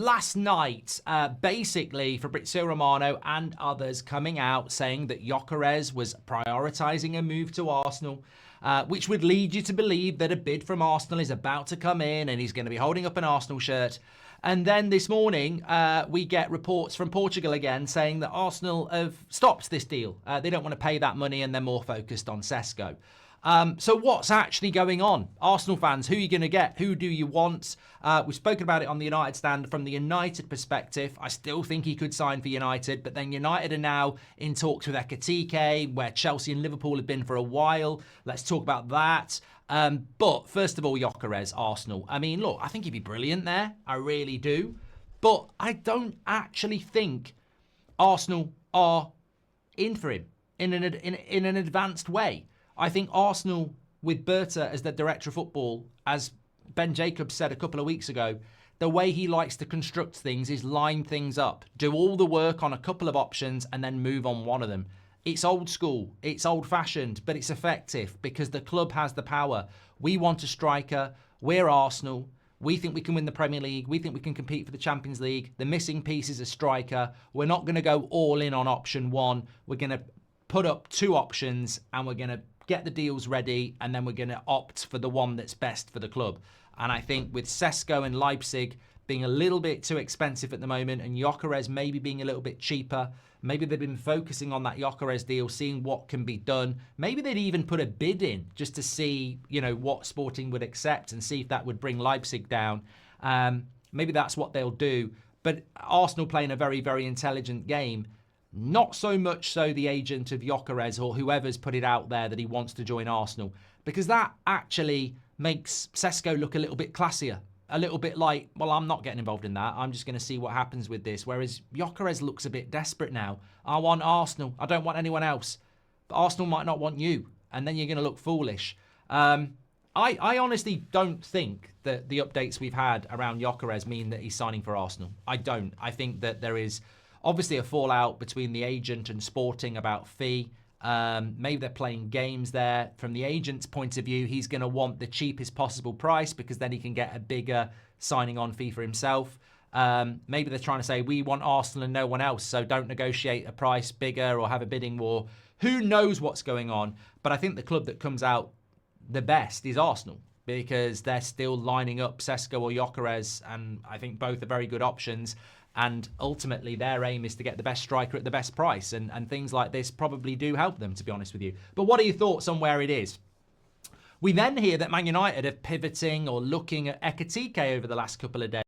last night, basically Fabrizio Romano and others coming out saying that Gyökeres was prioritising a move to Arsenal, which would lead you to believe that a bid from Arsenal is about to come in and he's going to be holding up an Arsenal shirt. And then this morning, we get reports from Portugal again saying that Arsenal have stopped this deal. They don't want to pay that money and they're more focused on Sesko. So what's actually going on? Arsenal fans, who are you going to get? Who do you want? We've spoken about it on the United stand. From the United perspective, I still think he could sign for United, but then United are now in talks with Ekitike, where Chelsea and Liverpool have been for a while. Let's talk about that. But first of all, Gyökeres, Arsenal. I mean, look, I think he'd be brilliant there. I really do. But I don't actually think Arsenal are in for him in an advanced way. I think Arsenal, with Berta as their director of football, as Ben Jacobs said a couple of weeks ago, the way he likes to construct things is line things up, do all the work on a couple of options and then move on one of them. It's old school, it's old-fashioned, but it's effective because the club has the power. We want a striker, we're Arsenal, we think we can win the Premier League, we think we can compete for the Champions League. The missing piece is a striker. We're not going to go all in on option one. We're going to put up two options and we're going to get the deals ready, and then we're going to opt for the one that's best for the club. And I think with Sesko and Leipzig being a little bit too expensive at the moment and Gyökeres maybe being a little bit cheaper, maybe they've been focusing on that Gyökeres deal, seeing what can be done. Maybe they'd even put a bid in just to see, what Sporting would accept and see if that would bring Leipzig down. Maybe that's what they'll do. But Arsenal playing a very, very intelligent game. Not so much so the agent of Gyökeres or whoever's put it out there that he wants to join Arsenal, because that actually makes Sesko look a little bit classier. A little bit like, well, I'm not getting involved in that. I'm just going to see what happens with this. Whereas Gyökeres looks a bit desperate now. I want Arsenal. I don't want anyone else. But Arsenal might not want you. And then you're going to look foolish. I honestly don't think that the updates we've had around Gyökeres mean that he's signing for Arsenal. I don't. I think that there is obviously a fallout between the agent and Sporting about fee. Maybe they're playing games there. From the agent's point of view, he's going to want the cheapest possible price because then he can get a bigger signing on fee for himself. Maybe they're trying to say, we want Arsenal and no one else, so don't negotiate a price bigger or have a bidding war. Who knows what's going on? But I think the club that comes out the best is Arsenal, because they're still lining up Sesko or Gyökeres, and I think both are very good options. And ultimately, their aim is to get the best striker at the best price. And things like this probably do help them, to be honest with you. But what are your thoughts on where it is? We then hear that Man United are pivoting or looking at Ekitike over the last couple of days.